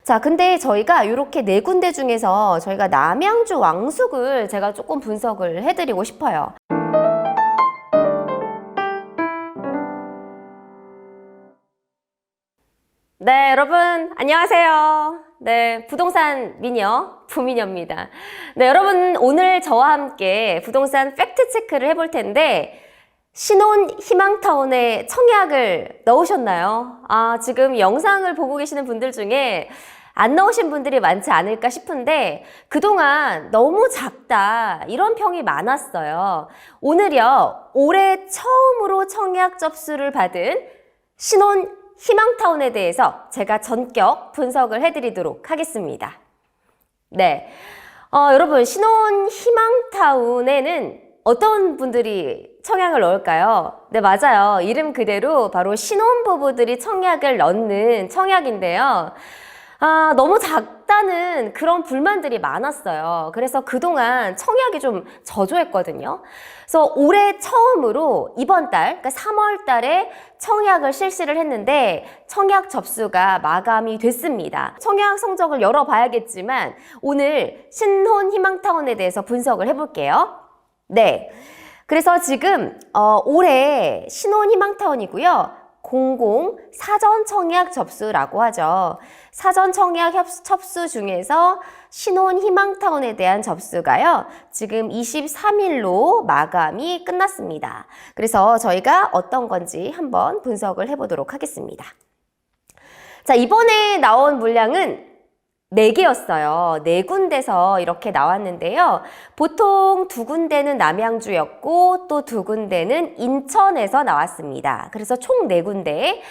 자, 근데 저희가 이렇게 네 군데 중에서 저희가 남양주 왕숙을 제가 조금 분석을 해드리고 싶어요. 네, 여러분 안녕하세요. 네, 부동산 미녀 부미녀입니다. 네, 여러분 오늘 저와 함께 부동산 팩트 체크를 해볼 텐데 신혼 희망타운에 청약을 넣으셨나요? 지금 영상을 보고 계시는 분들 중에 안 넣으신 분들이 많지 않을까 싶은데 그동안 너무 작다 이런 평이 많았어요. 오늘요, 올해 처음으로 청약 접수를 받은 신혼 희망타운에 대해서 제가 전격 분석을 해드리도록 하겠습니다. 네, 여러분 신혼 희망타운에는 어떤 분들이 청약을 넣을까요? 네, 맞아요. 이름 그대로 바로 신혼부부들이 청약을 넣는 청약인데요. 너무 작다는 그런 불만들이 많았어요. 그래서 그동안 청약이 좀 저조했거든요. 그래서 올해 처음으로 이번 달, 그러니까 3월 달에 청약을 실시를 했는데 청약 접수가 마감이 됐습니다. 청약 성적을 열어봐야겠지만 오늘 신혼 희망타운에 대해서 분석을 해볼게요. 네. 그래서 지금 올해 신혼 희망타운이고요. 00 사전 청약 접수라고 하죠. 사전 청약 접수 중에서 신혼 희망타운에 대한 접수가요. 지금 23일로 마감이 끝났습니다. 그래서 저희가 어떤 건지 한번 분석을 해보도록 하겠습니다. 자, 이번에 나온 물량은 4개였어요. 4군데서 이렇게 나왔는데요. 보통 2군데는 남양주였고 또 2군데는 인천에서 나왔습니다. 그래서 총 4군데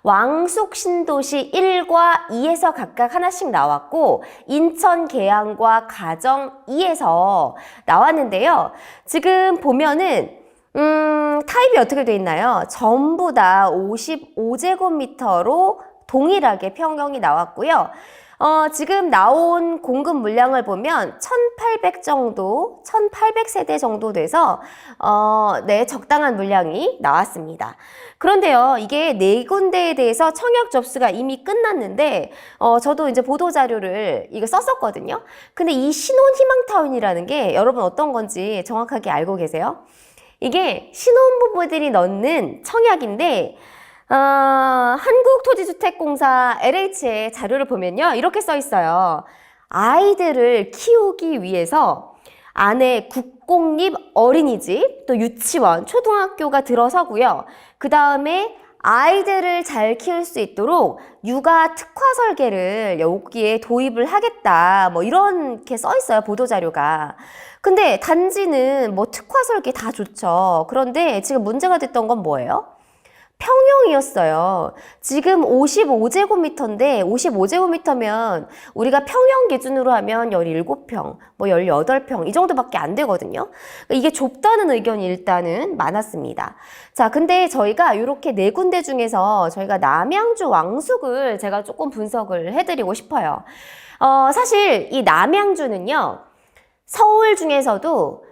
왕숙 신도시 1과 2에서 각각 하나씩 나왔고 인천 계양과 가정 2에서 나왔는데요. 지금 보면은 타입이 어떻게 돼 있나요? 전부 다 55제곱미터로 동일하게 평형이 나왔고요. 지금 나온 공급 물량을 보면 1800 정도, 1800세대 정도 돼서 네, 적당한 물량이 나왔습니다. 그런데요, 이게 4군데에 대해서 청약 접수가 이미 끝났는데 저도 이제 보도자료를 이거 썼었거든요. 근데 이 신혼 희망타운이라는 게 여러분 어떤 건지 정확하게 알고 계세요? 이게 신혼부부들이 넣는 청약인데 한국토지주택공사 LH의 자료를 보면요, 이렇게 써 있어요. 아이들을 키우기 위해서 안에 국공립 어린이집, 또 유치원, 초등학교가 들어서고요. 그 다음에 아이들을 잘 키울 수 있도록 육아 특화 설계를 여기에 도입을 하겠다, 뭐 이렇게 써 있어요, 보도자료가. 근데 단지는 뭐 특화 설계 다 좋죠. 그런데 지금 문제가 됐던 건 뭐예요? 평형이었어요. 지금 55제곱미터인데 55제곱미터면 우리가 평형 기준으로 하면 17평, 뭐 18평 이 정도밖에 안 되거든요. 이게 좁다는 의견이 일단은 많았습니다. 자, 근데 저희가 이렇게 4군데 중에서 저희가 남양주 왕숙을 제가 조금 분석을 해드리고 싶어요. 사실 이 남양주는요, 서울 중에서도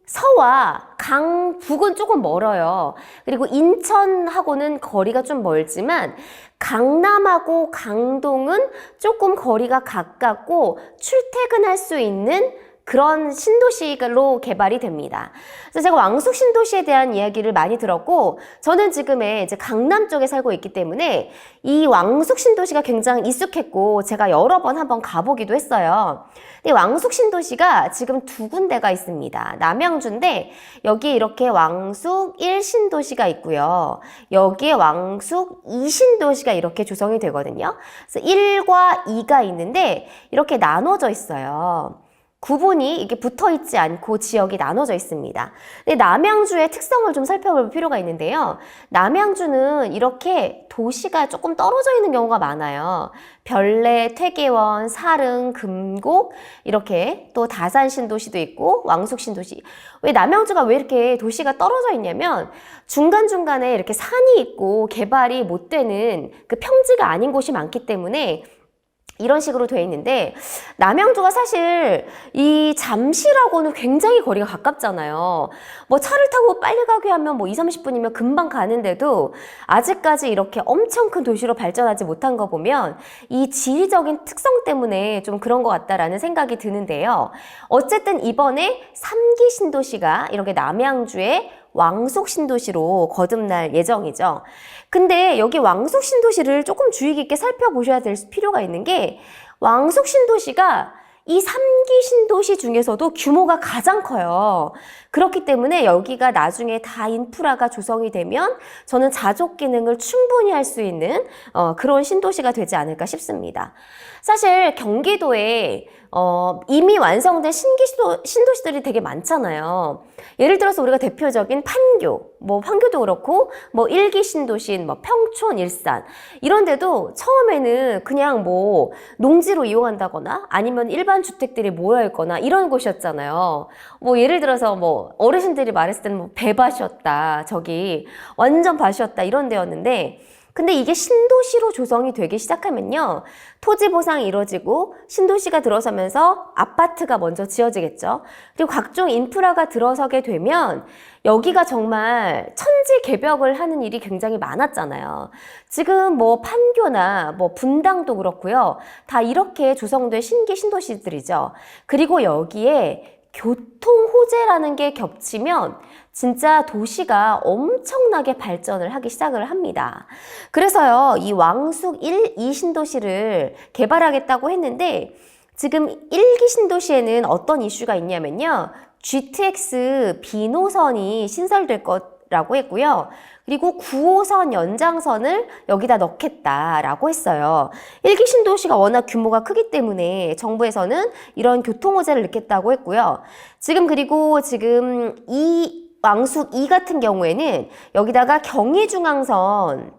서와 강북은 조금 멀어요. 그리고 인천하고는 거리가 좀 멀지만 강남하고 강동은 조금 거리가 가깝고 출퇴근할 수 있는 그런 신도시로 개발이 됩니다. 그래서 제가 왕숙 신도시에 대한 이야기를 많이 들었고, 저는 지금의 이제 강남 쪽에 살고 있기 때문에 이 왕숙 신도시가 굉장히 익숙했고 제가 여러 번 한번 가보기도 했어요. 근데 왕숙 신도시가 지금 2군데가 있습니다. 남양주인데 여기에 이렇게 왕숙 1신도시가 있고요. 여기에 왕숙 2신도시가 이렇게 조성이 되거든요. 그래서 1과 2가 있는데 이렇게 나눠져 있어요. 구분이 이게 붙어 있지 않고 지역이 나눠져 있습니다. 근데 남양주의 특성을 좀 살펴볼 필요가 있는데요. 남양주는 이렇게 도시가 조금 떨어져 있는 경우가 많아요. 별내, 퇴계원, 사릉, 금곡 이렇게 또 다산 신도시도 있고 왕숙 신도시. 왜 남양주가 왜 이렇게 도시가 떨어져 있냐면 중간중간에 이렇게 산이 있고 개발이 못 되는 그 평지가 아닌 곳이 많기 때문에 이런 식으로 돼 있는데 남양주가 사실 이 잠실하고는 굉장히 거리가 가깝잖아요. 뭐 차를 타고 빨리 가게 하면 뭐 2, 30분이면 금방 가는데도 아직까지 이렇게 엄청 큰 도시로 발전하지 못한 거 보면 이 지리적인 특성 때문에 좀 그런 것 같다라는 생각이 드는데요. 어쨌든 이번에 3기 신도시가 이렇게 남양주의 왕속 신도시로 거듭날 예정이죠. 근데 여기 왕속 신도시를 조금 주의 깊게 살펴보셔야 될 필요가 있는 게 왕속 신도시가 이 3기 신도시 중에서도 규모가 가장 커요. 그렇기 때문에 여기가 나중에 다 인프라가 조성이 되면 저는 자족 기능을 충분히 할 수 있는 그런 신도시가 되지 않을까 싶습니다. 사실 경기도에 이미 완성된 신도시들이 되게 많잖아요. 예를 들어서 우리가 대표적인 판교, 뭐 판교도 그렇고 뭐 1기 신도시인 뭐 평촌, 일산 이런 데도 처음에는 그냥 뭐 농지로 이용한다거나 아니면 일반 주택들이 모여 있거나 이런 곳이었잖아요. 뭐 예를 들어서 뭐 어르신들이 말했을 때는 뭐 배밭이었다, 저기 완전 밭이었다 이런 데였는데 근데 이게 신도시로 조성이 되기 시작하면요. 토지 보상이 이루어지고 신도시가 들어서면서 아파트가 먼저 지어지겠죠. 그리고 각종 인프라가 들어서게 되면 여기가 정말 천지개벽을 하는 일이 굉장히 많았잖아요. 지금 뭐 판교나 뭐 분당도 그렇고요. 다 이렇게 조성된 신기 신도시들이죠. 그리고 여기에 교통 호재라는 게 겹치면 진짜 도시가 엄청나게 발전을 하기 시작을 합니다. 그래서요, 이 왕숙 1, 2 신도시를 개발하겠다고 했는데 지금 1기 신도시에는 어떤 이슈가 있냐면요. GTX B노선이 신설될 거라고 했고요. 그리고 9호선 연장선을 여기다 넣겠다라고 했어요. 1기 신도시가 워낙 규모가 크기 때문에 정부에서는 이런 교통호재를 넣겠다고 했고요. 그리고 이 왕숙 2 같은 경우에는 여기다가 경의중앙선을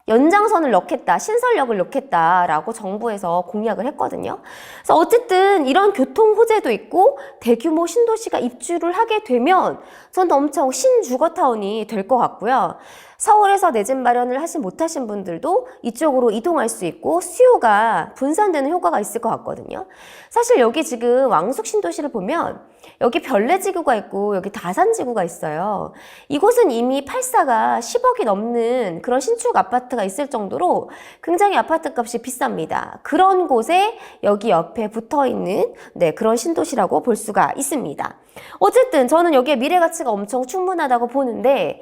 연장선을 넣겠다, 신설역을 넣겠다라고 정부에서 공약을 했거든요. 그래서 어쨌든 이런 교통 호재도 있고 대규모 신도시가 입주를 하게 되면 저는 엄청 신주거타운이 될 것 같고요. 서울에서 내 집 마련을 못하신 분들도 이쪽으로 이동할 수 있고 수요가 분산되는 효과가 있을 것 같거든요. 사실 여기 지금 왕숙 신도시를 보면 여기 별내지구가 있고 여기 다산지구가 있어요. 이곳은 이미 팔사가 10억이 넘는 그런 신축 아파트가 있을 정도로 굉장히 아파트 값이 비쌉니다. 그런 곳에 여기 옆에 붙어있는 그런 신도시라고 볼 수가 있습니다. 어쨌든 저는 여기에 미래 가치가 엄청 충분하다고 보는데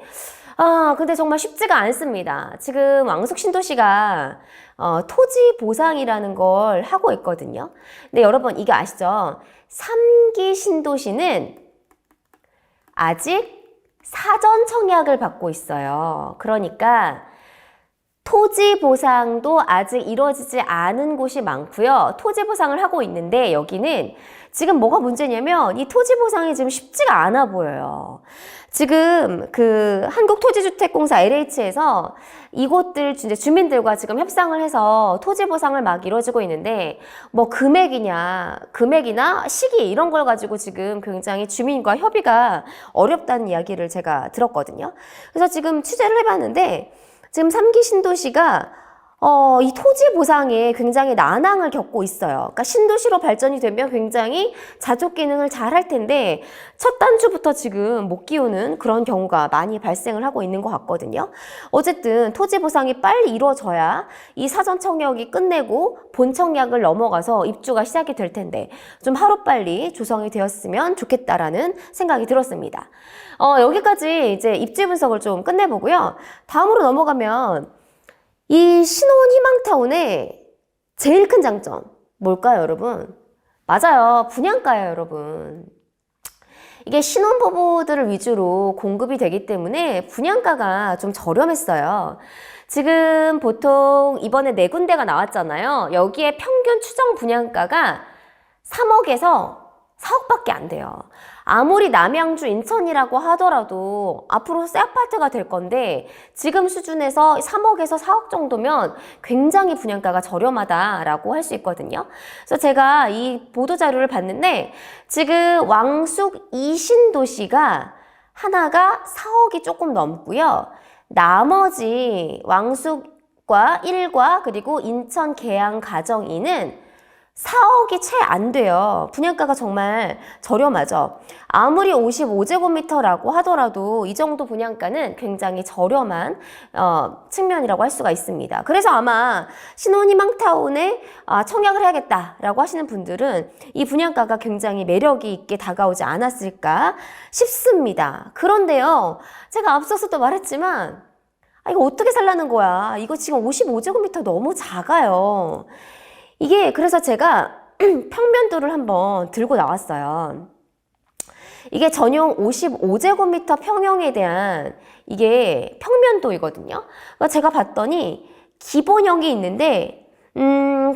근데 정말 쉽지가 않습니다. 지금 왕숙 신도시가 토지 보상이라는 걸 하고 있거든요. 근데 여러분 이거 아시죠? 3기 신도시는 아직 사전 청약을 받고 있어요. 그러니까 토지 보상도 아직 이루어지지 않은 곳이 많고요. 토지 보상을 하고 있는데 여기는 지금 뭐가 문제냐면 이 토지 보상이 지금 쉽지가 않아 보여요. 지금 그 한국토지주택공사 LH에서 이곳들 이제 주민들과 지금 협상을 해서 토지 보상을 막 이루어지고 있는데 뭐 금액이나 시기 이런 걸 가지고 지금 굉장히 주민과 협의가 어렵다는 이야기를 제가 들었거든요. 그래서 지금 취재를 해봤는데 지금 3기 신도시가 이 토지 보상에 굉장히 난항을 겪고 있어요. 그러니까 신도시로 발전이 되면 굉장히 자족 기능을 잘 할 텐데 첫 단추부터 지금 못 끼우는 그런 경우가 많이 발생을 하고 있는 것 같거든요. 어쨌든 토지 보상이 빨리 이루어져야 이 사전 청약이 끝내고 본 청약을 넘어가서 입주가 시작이 될 텐데 좀 하루빨리 조성이 되었으면 좋겠다라는 생각이 들었습니다. 여기까지 이제 입지 분석을 좀 끝내보고요. 다음으로 넘어가면 이 신혼 희망타운의 제일 큰 장점 뭘까요, 여러분? 맞아요. 분양가예요, 여러분. 이게 신혼부부들을 위주로 공급이 되기 때문에 분양가가 좀 저렴했어요. 지금 보통 이번에 4군데가 나왔잖아요. 여기에 평균 추정 분양가가 3억에서 4억밖에 안 돼요. 아무리 남양주, 인천이라고 하더라도 앞으로 새 아파트가 될 건데 지금 수준에서 3억에서 4억 정도면 굉장히 분양가가 저렴하다라고 할 수 있거든요. 그래서 제가 이 보도자료를 봤는데 지금 왕숙 2신도시가 하나가 4억이 조금 넘고요. 나머지 왕숙 과 1과 그리고 인천 계양 가정이는 4억이 채 안 돼요. 분양가가 정말 저렴하죠. 아무리 55제곱미터라고 하더라도 이 정도 분양가는 굉장히 저렴한 측면이라고 할 수가 있습니다. 그래서 아마 신혼희망타운에 청약을 해야겠다라고 하시는 분들은 이 분양가가 굉장히 매력이 있게 다가오지 않았을까 싶습니다. 그런데요, 제가 앞서서도 말했지만 이거 어떻게 살라는 거야? 이거 지금 55제곱미터 너무 작아요. 이게 그래서 제가 평면도를 한번 들고 나왔어요. 이게 전용 55제곱미터 평형에 대한 이게 평면도이거든요. 그러니까 제가 봤더니 기본형이 있는데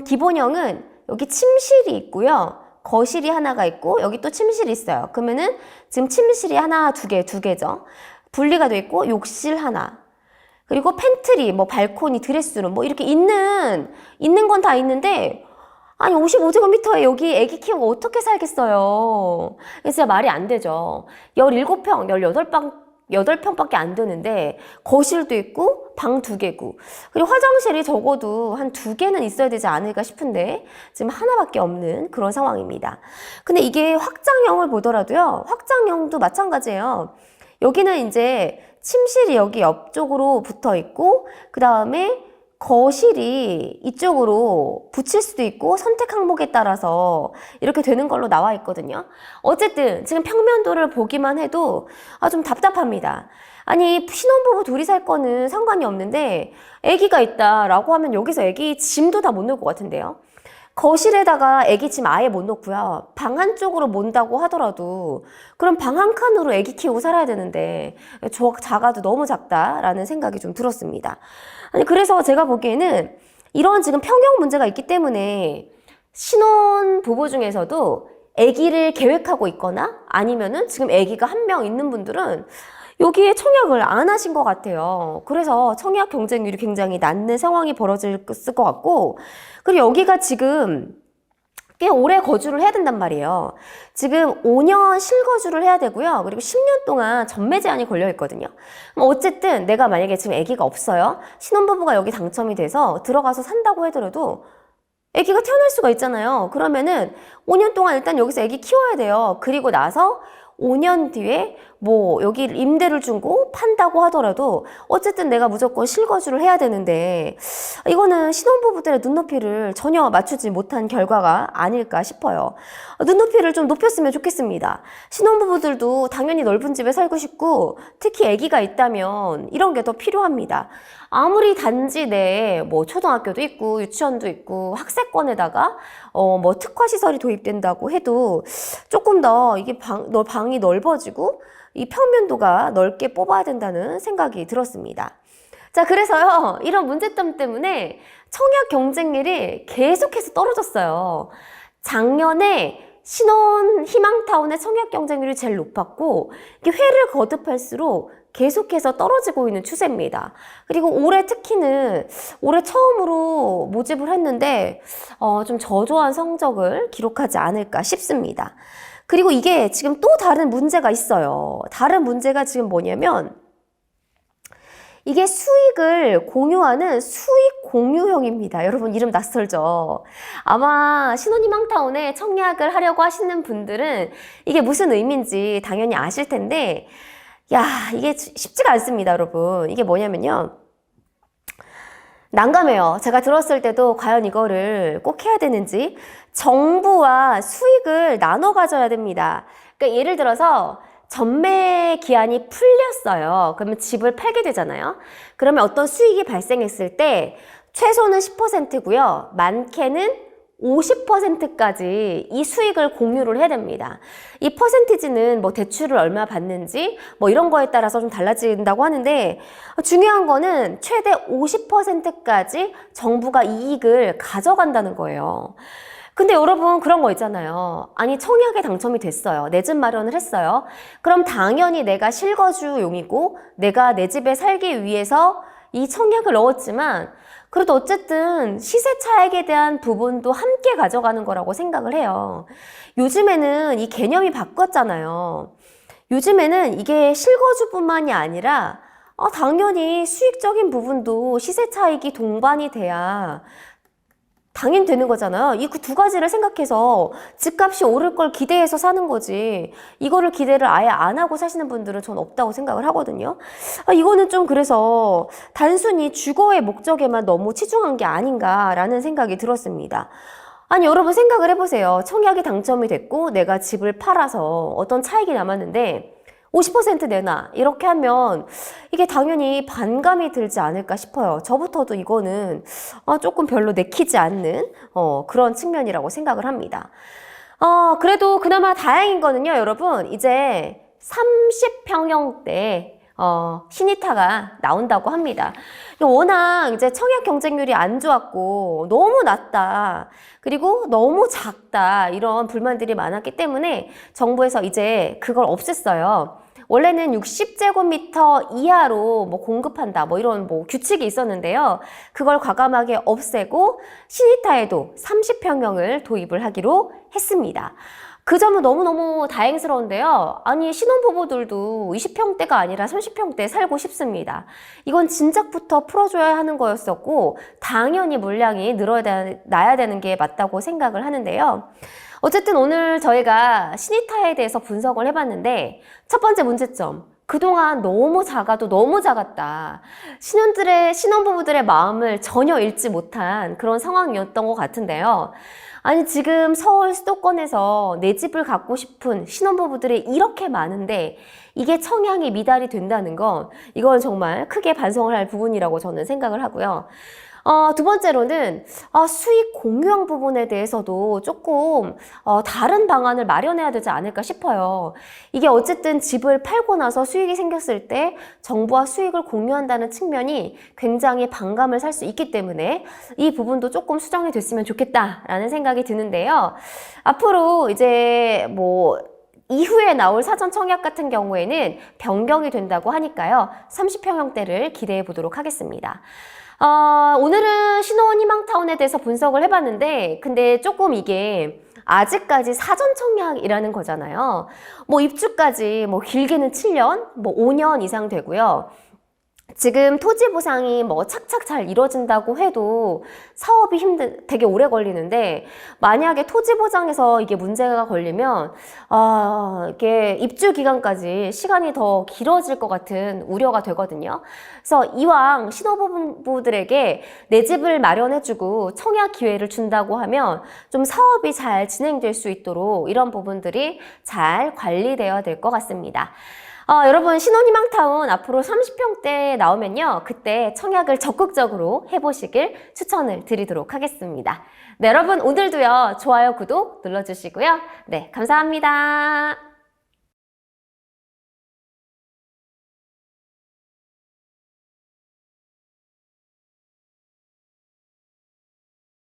기본형은 여기 침실이 있고요. 거실이 하나가 있고 여기 또 침실이 있어요. 그러면은 지금 침실이 하나, 두 개죠. 분리가 돼 있고 욕실 하나. 그리고 팬트리, 뭐 발코니, 드레스룸 뭐 이렇게 있는 건 다 있는데 아니 55제곱미터에 여기 애기 키우고 어떻게 살겠어요. 이게 진짜 말이 안 되죠. 17평, 18평밖에 안 되는데 거실도 있고 방 2개고 그리고 화장실이 적어도 한 2개는 있어야 되지 않을까 싶은데 지금 하나밖에 없는 그런 상황입니다. 근데 이게 확장형을 보더라도요. 확장형도 마찬가지예요. 여기는 이제 침실이 여기 옆쪽으로 붙어 있고 그 다음에 거실이 이쪽으로 붙일 수도 있고 선택 항목에 따라서 이렇게 되는 걸로 나와 있거든요. 어쨌든 지금 평면도를 보기만 해도 좀 답답합니다. 아니 신혼부부 둘이 살 거는 상관이 없는데 아기가 있다라고 하면 여기서 아기 짐도 다 못 넣을 것 같은데요. 거실에다가 애기 짐 아예 못 놓고요. 방 한쪽으로 몬다고 하더라도 그럼 방 한 칸으로 애기 키우고 살아야 되는데 작아도 너무 작다라는 생각이 좀 들었습니다. 아니 그래서 제가 보기에는 이런 지금 평형 문제가 있기 때문에 신혼 부부 중에서도 애기를 계획하고 있거나 아니면은 지금 애기가 한 명 있는 분들은 여기에 청약을 안 하신 것 같아요. 그래서 청약 경쟁률이 굉장히 낮는 상황이 벌어질 것 같고 그리고 여기가 지금 꽤 오래 거주를 해야 된단 말이에요. 지금 5년 실거주를 해야 되고요. 그리고 10년 동안 전매 제한이 걸려 있거든요. 어쨌든 내가 만약에 지금 아기가 없어요. 신혼부부가 여기 당첨이 돼서 들어가서 산다고 하더라도 아기가 태어날 수가 있잖아요. 그러면은 5년 동안 일단 여기서 아기 키워야 돼요. 그리고 나서 5년 뒤에 뭐 여기 임대를 주고 판다고 하더라도 어쨌든 내가 무조건 실거주를 해야 되는데 이거는 신혼부부들의 눈높이를 전혀 맞추지 못한 결과가 아닐까 싶어요. 눈높이를 좀 높였으면 좋겠습니다. 신혼부부들도 당연히 넓은 집에 살고 싶고 특히 아기가 있다면 이런 게 더 필요합니다. 아무리 단지 내에 뭐 초등학교도 있고 유치원도 있고 학세권에다가 뭐 특화시설이 도입된다고 해도 조금 더 이게 방이 넓어지고 이 평면도가 넓게 뽑아야 된다는 생각이 들었습니다. 자, 그래서요, 이런 문제점 때문에 청약 경쟁률이 계속해서 떨어졌어요. 작년에 신혼 희망타운의 청약 경쟁률이 제일 높았고, 이게 회를 거듭할수록 계속해서 떨어지고 있는 추세입니다. 그리고 올해 특히는 올해 처음으로 모집을 했는데, 좀 저조한 성적을 기록하지 않을까 싶습니다. 그리고 이게 지금 또 다른 문제가 있어요. 다른 문제가 지금 뭐냐면 이게 수익을 공유하는 수익 공유형입니다. 여러분 이름 낯설죠? 아마 신혼희망타운에 청약을 하려고 하시는 분들은 이게 무슨 의미인지 당연히 아실 텐데 야, 이게 쉽지가 않습니다, 여러분. 이게 뭐냐면요. 난감해요. 제가 들었을 때도 과연 이거를 꼭 해야 되는지 정부와 수익을 나눠 가져야 됩니다. 그러니까 예를 들어서 전매 기한이 풀렸어요. 그러면 집을 팔게 되잖아요. 그러면 어떤 수익이 발생했을 때 최소는 10%고요. 많게는 50%까지 이 수익을 공유를 해야 됩니다. 이 퍼센티지는 뭐 대출을 얼마 받는지 뭐 이런 거에 따라서 좀 달라진다고 하는데 중요한 거는 최대 50%까지 정부가 이익을 가져간다는 거예요. 근데 여러분 그런 거 있잖아요. 아니 청약에 당첨이 됐어요. 내 집 마련을 했어요. 그럼 당연히 내가 실거주용이고 내가 내 집에 살기 위해서 이 청약을 넣었지만 그래도 어쨌든 시세 차익에 대한 부분도 함께 가져가는 거라고 생각을 해요. 요즘에는 이 개념이 바뀌었잖아요. 요즘에는 이게 실거주뿐만이 아니라 당연히 수익적인 부분도 시세 차익이 동반이 돼야 당연되는 거잖아요. 이 두 가지를 생각해서 집값이 오를 걸 기대해서 사는 거지. 이거를 기대를 아예 안 하고 사시는 분들은 전 없다고 생각을 하거든요. 이거는 좀 그래서 단순히 주거의 목적에만 너무 치중한 게 아닌가라는 생각이 들었습니다. 아니, 여러분 생각을 해보세요. 청약이 당첨이 됐고 내가 집을 팔아서 어떤 차익이 남았는데 50% 내놔 이렇게 하면 이게 당연히 반감이 들지 않을까 싶어요. 저부터도 이거는 조금 별로 내키지 않는 그런 측면이라고 생각을 합니다. 그래도 그나마 다행인 거는요, 여러분, 이제 30평형대 시니타가 나온다고 합니다. 워낙 이제 청약 경쟁률이 안 좋았고 너무 낮다, 그리고 너무 작다, 이런 불만들이 많았기 때문에 정부에서 이제 그걸 없앴어요. 원래는 60제곱미터 이하로 뭐 공급한다, 뭐 이런 뭐 규칙이 있었는데요. 그걸 과감하게 없애고 시니타에도 30평형을 도입을 하기로 했습니다. 그 점은 너무너무 다행스러운데요. 아니, 신혼부부들도 20평대가 아니라 30평대 살고 싶습니다. 이건 진작부터 풀어줘야 하는 거였었고 당연히 물량이 나야 되는 게 맞다고 생각을 하는데요. 어쨌든 오늘 저희가 시니타에 대해서 분석을 해봤는데 첫 번째 문제점, 그동안 너무 작아도 너무 작았다. 신혼부부들의 마음을 전혀 읽지 못한 그런 상황이었던 것 같은데요. 아니, 지금 서울 수도권에서 내 집을 갖고 싶은 신혼부부들이 이렇게 많은데 이게 청약이 미달이 된다는 건 이건 정말 크게 반성을 할 부분이라고 저는 생각을 하고요. 두 번째로는 수익 공유형 부분에 대해서도 조금 다른 방안을 마련해야 되지 않을까 싶어요. 이게 어쨌든 집을 팔고 나서 수익이 생겼을 때 정부와 수익을 공유한다는 측면이 굉장히 반감을 살 수 있기 때문에 이 부분도 조금 수정이 됐으면 좋겠다라는 생각이 드는데요. 앞으로 이제 뭐 이후에 나올 사전 청약 같은 경우에는 변경이 된다고 하니까요. 30평형대를 기대해 보도록 하겠습니다. 오늘은 신혼희망타운에 대해서 분석을 해봤는데 근데 조금 이게 아직까지 사전 청약이라는 거잖아요. 뭐 입주까지 뭐 길게는 7년, 뭐 5년 이상 되고요. 지금 토지 보상이 뭐 착착 잘 이루어진다고 해도 사업이 되게 오래 걸리는데 만약에 토지 보장에서 이게 문제가 걸리면 이게 입주 기간까지 시간이 더 길어질 것 같은 우려가 되거든요. 그래서 이왕 신혼부부들에게 내 집을 마련해주고 청약 기회를 준다고 하면 좀 사업이 잘 진행될 수 있도록 이런 부분들이 잘 관리되어야 될 것 같습니다. 여러분, 신혼희망타운 앞으로 30평대 나오면요, 그때 청약을 적극적으로 해보시길 추천을 드리도록 하겠습니다. 네, 여러분, 오늘도요, 좋아요, 구독 눌러주시고요. 네, 감사합니다.